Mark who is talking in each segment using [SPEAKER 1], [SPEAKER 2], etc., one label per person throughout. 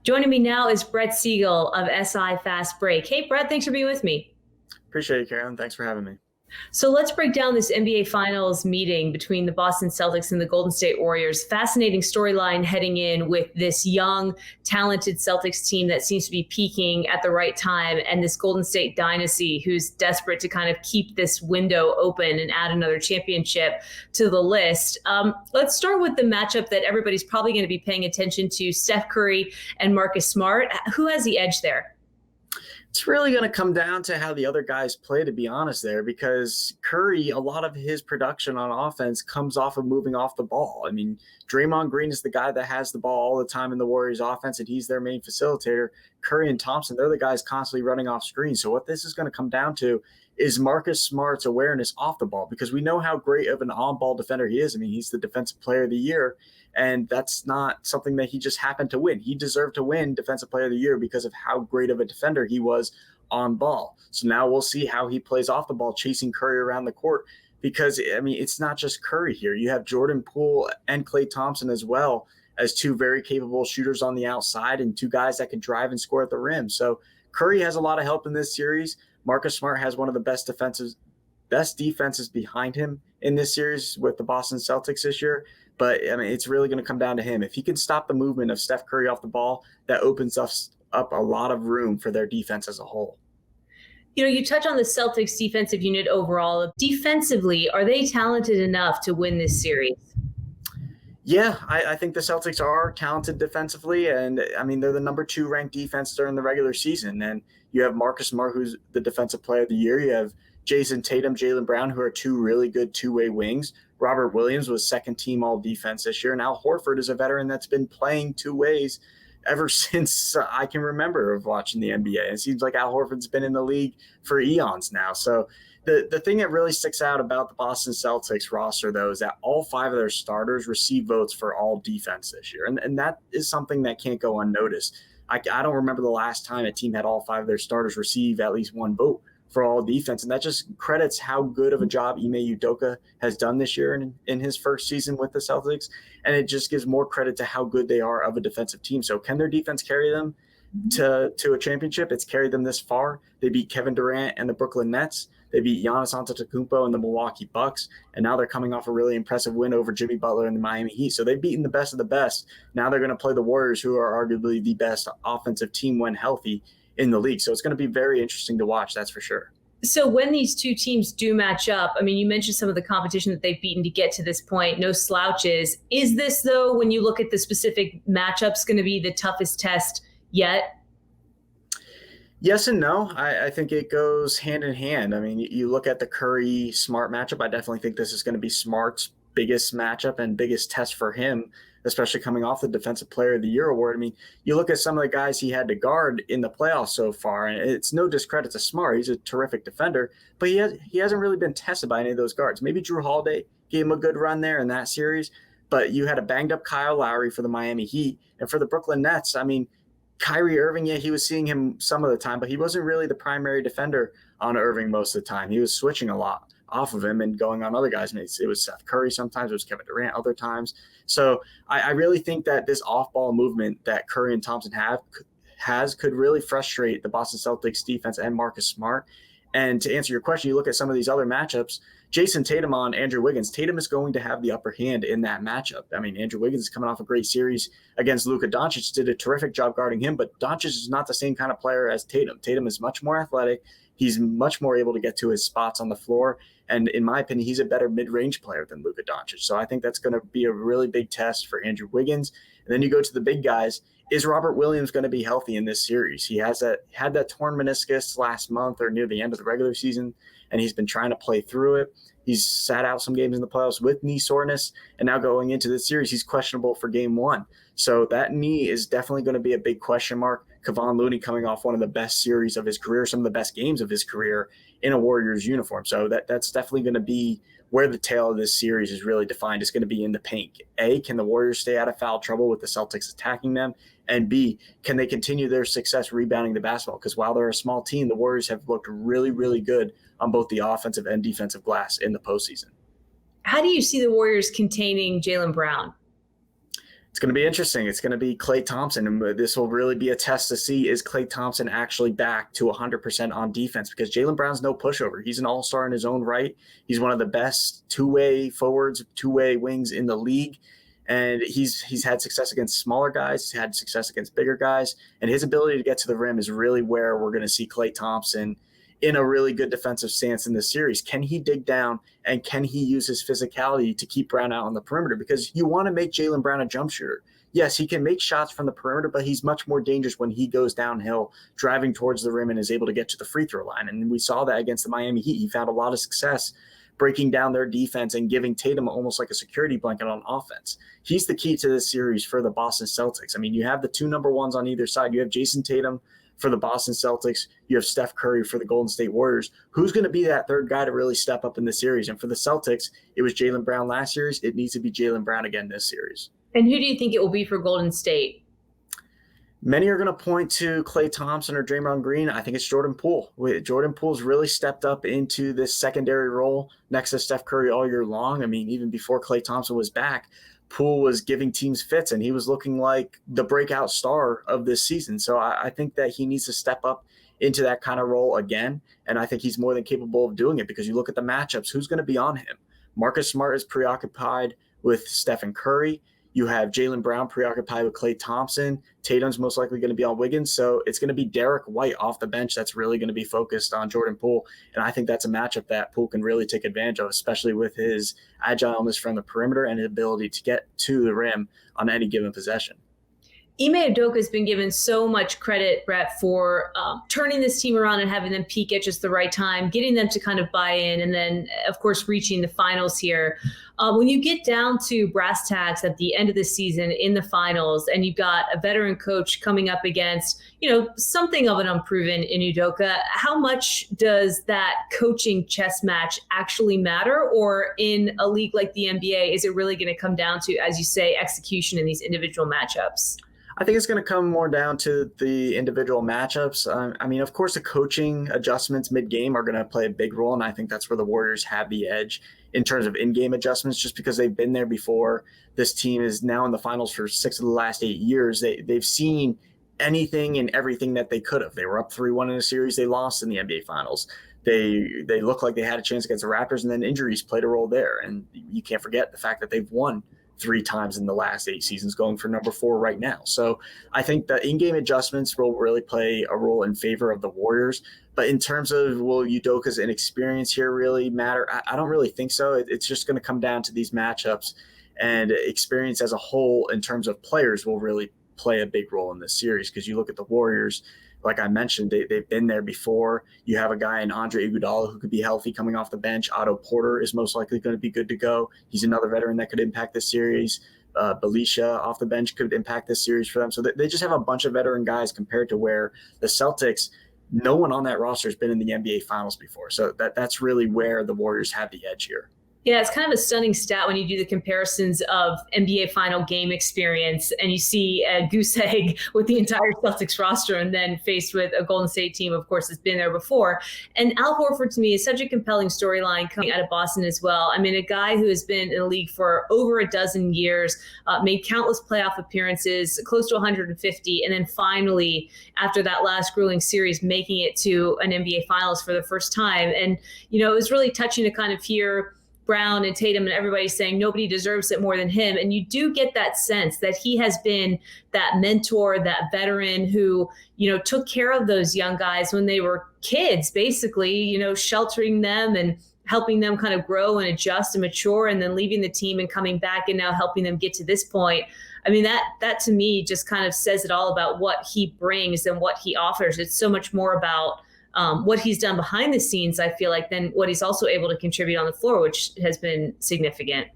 [SPEAKER 1] Joining me now is Brett Siegel of SI Fastbreak. Hey, Brett, thanks for being with me.
[SPEAKER 2] Appreciate it, Carolyn. Thanks for having me.
[SPEAKER 1] So let's break down this NBA Finals meeting between the Boston Celtics and the Golden State Warriors. Fascinating storyline heading in with this young, talented Celtics team that seems to be peaking at the right time, and this Golden State dynasty who's desperate to kind of keep this window open and add another championship to the list. Let's start with the matchup that everybody's probably going to be paying attention to, Steph Curry and Marcus Smart. Who has the edge there?
[SPEAKER 2] It's really going to come down to how the other guys play, to be honest, there, because Curry, a lot of his production on offense comes off of moving off the ball. I mean, Draymond Green is the guy that has the ball all the time in the Warriors offense, and he's their main facilitator. Curry and Thompson, they're the guys constantly running off screens. So what this is going to come down to is Marcus Smart's awareness off the ball, because we know how great of an on-ball defender he is. I mean, he's the Defensive Player of the Year, and that's not something that he just happened to win. He deserved to win Defensive Player of the Year because of how great of a defender he was on ball. So now we'll see how he plays off the ball, chasing Curry around the court, because, I mean, it's not just Curry here. You have Jordan Poole and Klay Thompson as well as two very capable shooters on the outside and two guys that can drive and score at the rim. So Curry has a lot of help in this series. Marcus Smart has one of the best defenses behind him in this series with the Boston Celtics this year. But, I mean, it's really going to come down to him. If he can stop the movement of Steph Curry off the ball, that opens up a lot of room for their defense as a whole.
[SPEAKER 1] You know, you touch on the Celtics defensive unit overall. Defensively, are they talented enough to win this series?
[SPEAKER 2] Yeah, I think the Celtics are talented defensively, and I mean, they're the number 2 ranked defense during the regular season. And you have Marcus Smart, who's the Defensive Player of the Year. You have Jason Tatum, Jaylen Brown, who are two really good two-way wings. Robert Williams was second team all defense this year. Now Horford is a veteran that's been playing two ways ever since I can remember of watching the NBA. It seems like Al Horford's been in the league for eons now. So the thing that really sticks out about the Boston Celtics roster, though, is that all 5 of their starters receive votes for all defense this year. And that is something that can't go unnoticed. I don't remember the last time a team had all 5 of their starters receive at least one vote for all defense. And that just credits how good of a job Ime Udoka has done this year in his first season with the Celtics. And it just gives more credit to how good they are of a defensive team. So can their defense carry them to a championship? It's carried them this far. They beat Kevin Durant and the Brooklyn Nets. They beat Giannis Antetokounmpo and the Milwaukee Bucks. And now they're coming off a really impressive win over Jimmy Butler and the Miami Heat. So they've beaten the best of the best. Now they're going to play the Warriors, who are arguably the best offensive team when healthy in the league. So it's going to be very interesting to watch, that's for sure.
[SPEAKER 1] So when these two teams do match up, I mean, you mentioned some of the competition that they've beaten to get to this point, no slouches. Is this, though, when you look at the specific matchups, going to be the toughest test yet?
[SPEAKER 2] Yes and no. I think it goes hand in hand. I mean, you look at the Curry-Smart matchup. I definitely think this is going to be Smart's biggest matchup and biggest test for him, especially coming off the Defensive Player of the Year award. I mean, you look at some of the guys he had to guard in the playoffs so far, and it's no discredit to Smart. He's a terrific defender, but he hasn't really been tested by any of those guards. Maybe Drew Holiday gave him a good run there in that series, but you had a banged-up Kyle Lowry for the Miami Heat. And for the Brooklyn Nets, I mean, Kyrie Irving, yeah, he was seeing him some of the time, but he wasn't really the primary defender on Irving most of the time. He was switching a lot off of him and going on other guys. I mean, it was Steph Curry sometimes, it was Kevin Durant other times. So I really think that this off-ball movement that Curry and Thompson could really frustrate the Boston Celtics defense and Marcus Smart. And to answer your question, you look at some of these other matchups, Jason Tatum on Andrew Wiggins. Tatum is going to have the upper hand in that matchup. I mean, Andrew Wiggins is coming off a great series against Luka Doncic, did a terrific job guarding him, but Doncic is not the same kind of player as Tatum. Tatum is much more athletic. He's much more able to get to his spots on the floor. And in my opinion, he's a better mid-range player than Luka Doncic. So I think that's going to be a really big test for Andrew Wiggins. And then you go to the big guys. Is Robert Williams going to be healthy in this series? He had that torn meniscus last month or near the end of the regular season, and he's been trying to play through it. He's sat out some games in the playoffs with knee soreness, and now going into this series, he's questionable for game 1. So that knee is definitely going to be a big question mark. Kevon Looney coming off one of the best series of his career, some of the best games of his career in a Warriors uniform. So that's definitely going to be where the tail of this series is really defined. Is going to be in the paint. A, can the Warriors stay out of foul trouble with the Celtics attacking them? And B, can they continue their success rebounding the basketball? Because while they're a small team, the Warriors have looked really, really good on both the offensive and defensive glass in the postseason.
[SPEAKER 1] How do you see the Warriors containing Jaylen Brown?
[SPEAKER 2] It's going to be interesting. It's going to be Klay Thompson, and this will really be a test to see, is Klay Thompson actually back to 100% on defense? Because Jaylen Brown's no pushover. He's an all-star in his own right. He's one of the best two-way forwards, two-way wings in the league, and he's had success against smaller guys. He's had success against bigger guys, and his ability to get to the rim is really where we're going to see Klay Thompson in a really good defensive stance in this series. Can he dig down, and can he use his physicality to keep Brown out on the perimeter? Because you want to make Jaylen Brown a jump shooter. Yes, he can make shots from the perimeter, but he's much more dangerous when he goes downhill, driving towards the rim and is able to get to the free throw line. And we saw that against the Miami Heat. He found a lot of success breaking down their defense and giving Tatum almost like a security blanket on offense. He's the key to this series for the Boston Celtics. I mean, you have the two number ones on either side. You have Jason Tatum for the Boston Celtics. You have Steph Curry for the Golden State Warriors. Who's going to be that third guy to really step up in the series? And for the Celtics, it was Jaylen Brown last series. It needs to be Jaylen Brown again this series.
[SPEAKER 1] And who do you think it will be for Golden State?
[SPEAKER 2] Many are going to point to Klay Thompson or Draymond Green. I think it's Jordan Poole. Jordan Poole's really stepped up into this secondary role next to Steph Curry all year long. I mean, even before Klay Thompson was back, Poole was giving teams fits, and he was looking like the breakout star of this season. So I think that he needs to step up into that kind of role again, and I think he's more than capable of doing it, because you look at the matchups, who's going to be on him? Marcus Smart is preoccupied with Stephen Curry. You have Jaylen Brown preoccupied with Klay Thompson. Tatum's most likely going to be on Wiggins. So it's going to be Derek White off the bench that's really going to be focused on Jordan Poole. And I think that's a matchup that Poole can really take advantage of, especially with his agileness from the perimeter and his ability to get to the rim on any given possession.
[SPEAKER 1] Ime Udoka has been given so much credit, Brett, for turning this team around and having them peak at just the right time, getting them to kind of buy in, and then, of course, reaching the finals here. When you get down to brass tacks at the end of the season in the finals, and you've got a veteran coach coming up against, something of an unproven in Udoka, how much does that coaching chess match actually matter? Or in a league like the NBA, is it really going to come down to, as you say, execution in these individual matchups?
[SPEAKER 2] I think it's going to come more down to the individual matchups. I mean, of course, the coaching adjustments mid-game are going to play a big role, and I think that's where the Warriors have the edge in terms of in-game adjustments, just because they've been there before. This team is now in the finals for 6 of the last 8 years. They've seen anything and everything that they could have. They were up 3-1 in a series. They lost in the NBA Finals. They looked like they had a chance against the Raptors, and then injuries played a role there. And you can't forget the fact that they've won 3 times in the last 8 seasons, going for number 4 right now. So I think the in-game adjustments will really play a role in favor of the Warriors. But in terms of will Udoka's inexperience here really matter, I don't really think so. It's just going to come down to these matchups, and experience as a whole in terms of players will really play a big role in this series. Because you look at the Warriors, like I mentioned, they've been there before. You have a guy in Andre Iguodala who could be healthy coming off the bench. Otto Porter is most likely going to be good to go. He's another veteran that could impact this series. Belisha off the bench could impact this series for them. So they just have a bunch of veteran guys compared to where the Celtics, no one on that roster has been in the NBA Finals before. So that's really where the Warriors have the edge here.
[SPEAKER 1] Yeah, it's kind of a stunning stat when you do the comparisons of NBA final game experience, and you see a goose egg with the entire Celtics roster, and then faced with a Golden State team, of course, that's been there before. And Al Horford, to me, is such a compelling storyline coming out of Boston as well. I mean, a guy who has been in the league for over a dozen years, made countless playoff appearances, close to 150, and then finally, after that last grueling series, making it to an NBA Finals for the first time. And, it was really touching to kind of hear Brown and Tatum and everybody saying nobody deserves it more than him. And you do get that sense that he has been that mentor, that veteran who, took care of those young guys when they were kids, basically, sheltering them and helping them kind of grow and adjust and mature, and then leaving the team and coming back and now helping them get to this point. I mean, that to me just kind of says it all about what he brings and what he offers. It's so much more about what he's done behind the scenes, I feel like, than what he's also able to contribute on the floor, which has been significant.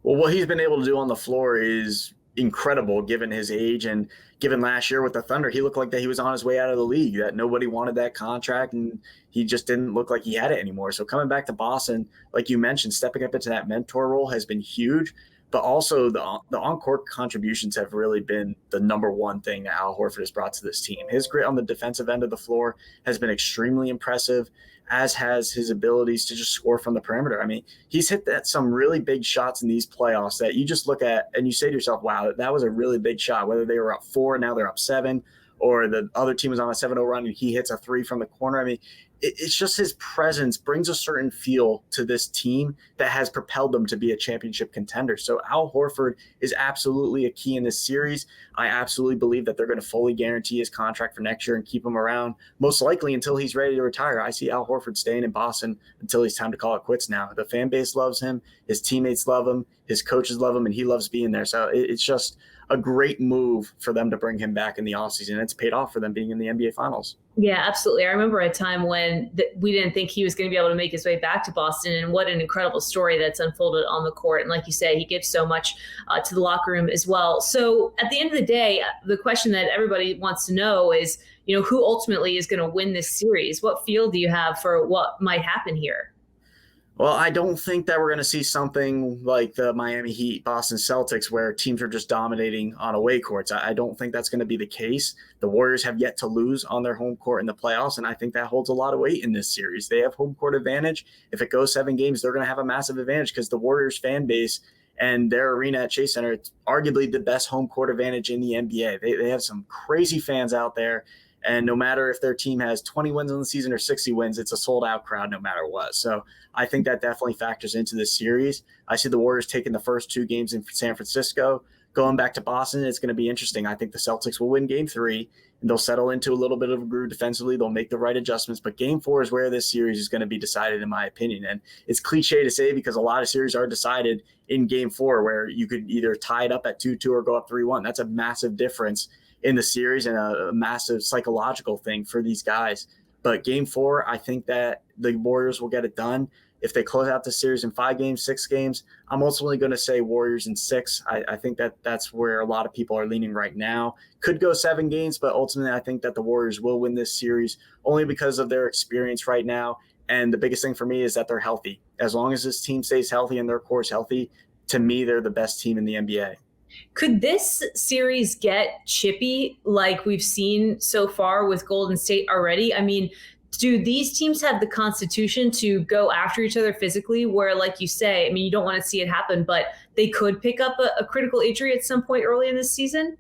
[SPEAKER 2] Well, what he's been able to do on the floor is incredible given his age, and given last year with the Thunder, he looked like that he was on his way out of the league, that nobody wanted that contract, and he just didn't look like he had it anymore. So coming back to Boston, like you mentioned, stepping up into that mentor role has been huge. but also the on-court contributions have really been the number one thing that Al Horford has brought to this team. His grit on the defensive end of the floor has been extremely impressive, as has his abilities to just score from the perimeter. I mean, he's hit some really big shots in these playoffs that you just look at and you say to yourself, wow, that was a really big shot, whether they were up 4, now they're up 7, or the other team was on a 7-0 run and he hits a 3 from the corner. I mean, it's just his presence brings a certain feel to this team that has propelled them to be a championship contender. So Al Horford is absolutely a key in this series. I absolutely believe that they're going to fully guarantee his contract for next year and keep him around, most likely until he's ready to retire. I see Al Horford staying in Boston until he's time to call it quits now. The fan base loves him. His teammates love him. His coaches love him, and he loves being there. So it's just a great move for them to bring him back in the offseason. It's paid off for them being in the NBA Finals.
[SPEAKER 1] Yeah, absolutely. I remember a time when we didn't think he was going to be able to make his way back to Boston, and what an incredible story that's unfolded on the court. And like you say, he gives so much to the locker room as well. So at the end of the day, the question that everybody wants to know is, who ultimately is going to win this series? What feel do you have for what might happen here?
[SPEAKER 2] Well, I don't think that we're going to see something like the Miami Heat, Boston Celtics, where teams are just dominating on away courts. I don't think that's going to be the case. The Warriors have yet to lose on their home court in the playoffs, and I think that holds a lot of weight in this series. They have home court advantage. If it goes 7 games, they're going to have a massive advantage because the Warriors fan base and their arena at Chase Center, it's arguably the best home court advantage in the NBA. They have some crazy fans out there. And no matter if their team has 20 wins on the season or 60 wins, it's a sold-out crowd no matter what. So I think that definitely factors into this series. I see the Warriors taking the first 2 games in San Francisco. Going back to Boston, it's going to be interesting. I think the Celtics will win Game 3, and they'll settle into a little bit of a groove defensively. They'll make the right adjustments. But Game 4 is where this series is going to be decided, in my opinion. And it's cliche to say because a lot of series are decided in Game 4 where you could either tie it up at 2-2 or go up 3-1. That's a massive difference in the series and a massive psychological thing for these guys. But Game 4, I think that the Warriors will get it done. If they close out the series in 5 games, 6 games, I'm ultimately going to say Warriors in 6. I think that that's where a lot of people are leaning right now. Could go 7 games, but ultimately I think that the Warriors will win this series only because of their experience right now. And the biggest thing for me is that they're healthy. As long as this team stays healthy and their core is healthy, to me, they're the best team in the NBA.
[SPEAKER 1] Could this series get chippy like we've seen so far with Golden State already? I mean, do these teams have the constitution to go after each other physically where, like you say, I mean, you don't want to see it happen, but they could pick up a critical injury at some point early in this season?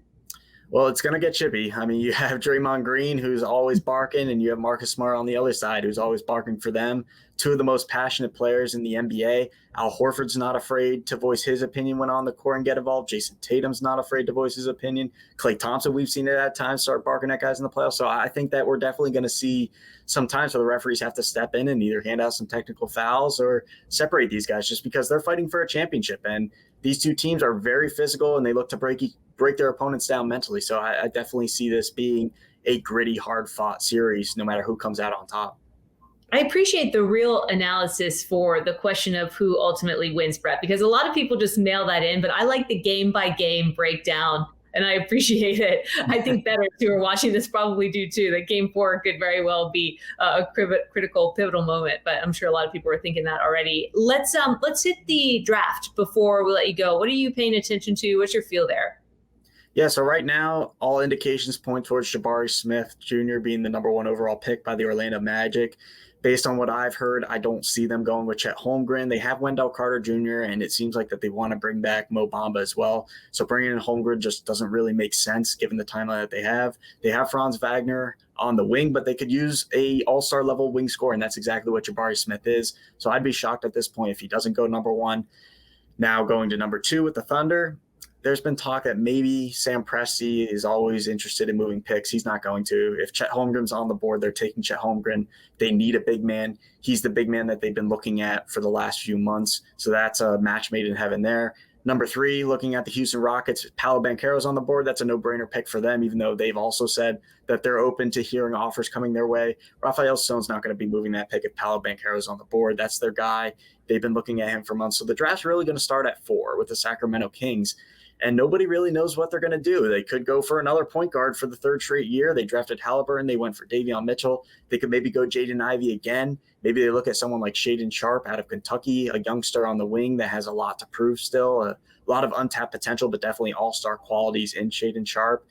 [SPEAKER 2] Well, it's going to get chippy. I mean, you have Draymond Green, who's always barking, and you have Marcus Smart on the other side, who's always barking for them. 2 of the most passionate players in the NBA. Al Horford's not afraid to voice his opinion when on the court and get involved. Jason Tatum's not afraid to voice his opinion. Klay Thompson, we've seen it at times start barking at guys in the playoffs. So I think that we're definitely going to see some times where the referees have to step in and either hand out some technical fouls or separate these guys just because they're fighting for a championship. And these 2 teams are very physical and they look to break their opponents down mentally. So I definitely see this being a gritty, hard-fought series no matter who comes out on top.
[SPEAKER 1] I appreciate the real analysis for the question of who ultimately wins, Brett, because a lot of people just mail that in, but I like the game-by-game breakdown, and I appreciate it. I think bettors who are watching this probably do too, that Game 4 could very well be a critical, pivotal moment, but I'm sure a lot of people are thinking that already. Let's hit the draft before we let you go. What are you paying attention to? What's your feel there?
[SPEAKER 2] Yeah, so right now, all indications point towards Jabari Smith Jr. being the number 1 overall pick by the Orlando Magic. Based on what I've heard, I don't see them going with Chet Holmgren. They have Wendell Carter Jr., and it seems like that they want to bring back Mo Bamba as well. So bringing in Holmgren just doesn't really make sense given the timeline that they have. They have Franz Wagner on the wing, but they could use a all-star level wing scorer, and that's exactly what Jabari Smith is. So I'd be shocked at this point if he doesn't go number 1. Now going to number 2 with the Thunder, there's been talk that maybe Sam Presti is always interested in moving picks. He's not going to. If Chet Holmgren's on the board, they're taking Chet Holmgren. They need a big man. He's the big man that they've been looking at for the last few months. So that's a match made in heaven there. Number 3, looking at the Houston Rockets, Paolo Banchero's on the board. That's a no-brainer pick for them, even though they've also said that they're open to hearing offers coming their way. Rafael Stone's not going to be moving that pick if Paolo Banchero's on the board. That's their guy. They've been looking at him for months. So the draft's really going to start at 4 with the Sacramento Kings. And nobody really knows what they're going to do. They could go for another point guard for the 3rd straight year. They drafted Halliburton. They went for Davion Mitchell. They could maybe go Jaden Ivey again. Maybe they look at someone like Shaedon Sharpe out of Kentucky, a youngster on the wing that has a lot to prove still, a lot of untapped potential, but definitely all-star qualities in Shaedon Sharpe.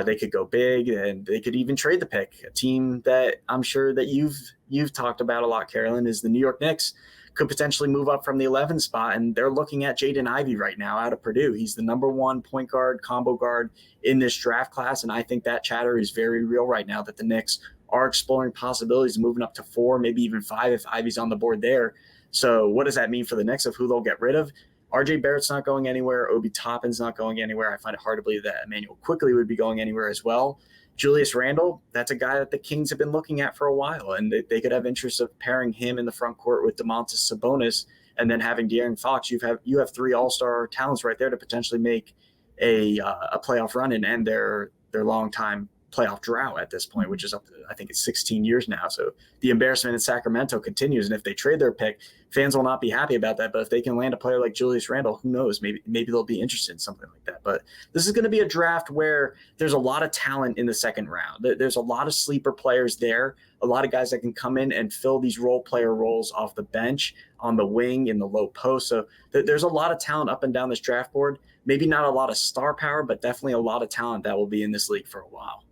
[SPEAKER 2] They could go big, and they could even trade the pick. A team that I'm sure that you've talked about a lot, Carolyn, is the New York Knicks. Could potentially move up from the 11 spot, and they're looking at Jaden Ivey right now out of Purdue. He's the number one point guard, combo guard in this draft class, and I think that chatter is very real right now that the Knicks are exploring possibilities of moving up to 4, maybe even 5 if Ivey's on the board there. So what does that mean for the Knicks of who they'll get rid of? RJ Barrett's not going anywhere. Obi Toppin's not going anywhere. I find it hard to believe that Emmanuel Quickley would be going anywhere as well. Julius Randle, that's a guy that the Kings have been looking at for a while, and they could have interest of pairing him in the front court with Domantas Sabonis, and then having De'Aaron Fox. You have 3 all-star talents right there to potentially make a playoff run and end their longtime playoff drought at this point, which is up to, I think it's 16 years now. So the embarrassment in Sacramento continues. And if they trade their pick, fans will not be happy about that. But if they can land a player like Julius Randle, who knows, maybe they'll be interested in something like that. But this is going to be a draft where there's a lot of talent in the second round. There's a lot of sleeper players there, a lot of guys that can come in and fill these role player roles off the bench, on the wing, in the low post. So there's a lot of talent up and down this draft board. Maybe not a lot of star power, but definitely a lot of talent that will be in this league for a while.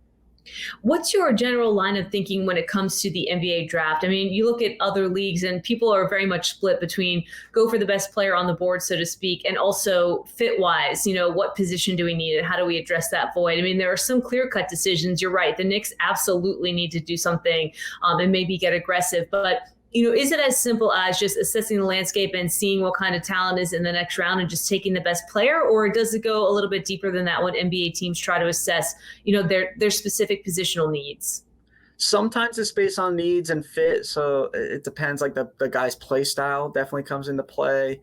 [SPEAKER 1] What's your general line of thinking when it comes to the NBA draft? I mean, you look at other leagues and people are very much split between go for the best player on the board, so to speak, and also fit-wise, what position do we need and how do we address that void? I mean, there are some clear-cut decisions. You're right. The Knicks absolutely need to do something and maybe get aggressive. But is it as simple as just assessing the landscape and seeing what kind of talent is in the next round and just taking the best player? Or does it go a little bit deeper than that when NBA teams try to assess, their specific positional needs?
[SPEAKER 2] Sometimes it's based on needs and fit. So it depends. Like the guy's play style definitely comes into play.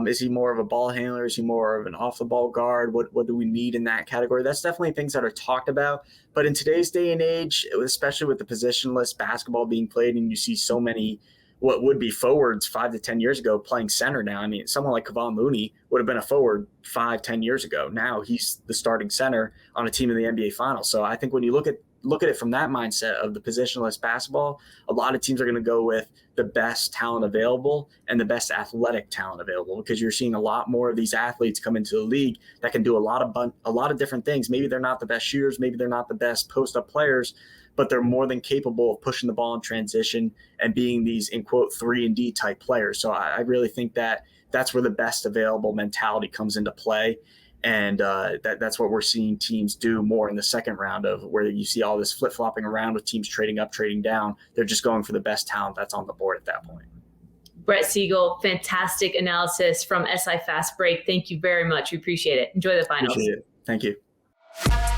[SPEAKER 2] Is he more of a ball handler? Is he more of an off the ball guard? What do we need in that category? That's definitely things that are talked about. But in today's day and age, especially with the positionless basketball being played, and you see so many what would be forwards 5 to 10 years ago playing center now. I mean, someone like Kevon Looney would have been a forward 5-10 years ago. Now he's the starting center on a team in the NBA Finals. So I think when you look at it from that mindset of the positionless basketball, a lot of teams are going to go with the best talent available and the best athletic talent available, because you're seeing a lot more of these athletes come into the league that can do a lot of different things. Maybe they're not the best shooters, maybe they're not the best post-up players, but they're more than capable of pushing the ball in transition and being these, in quote, 3-and-D type players. So I really think that that's where the best available mentality comes into play. And that's what we're seeing teams do more in the second round, of where you see all this flip-flopping around with teams trading up, trading down. They're just going for the best talent that's on the board at that point.
[SPEAKER 1] Brett Siegel, fantastic analysis from SI Fastbreak. Thank you very much. We appreciate it. Enjoy the finals.
[SPEAKER 2] Appreciate it. Thank you.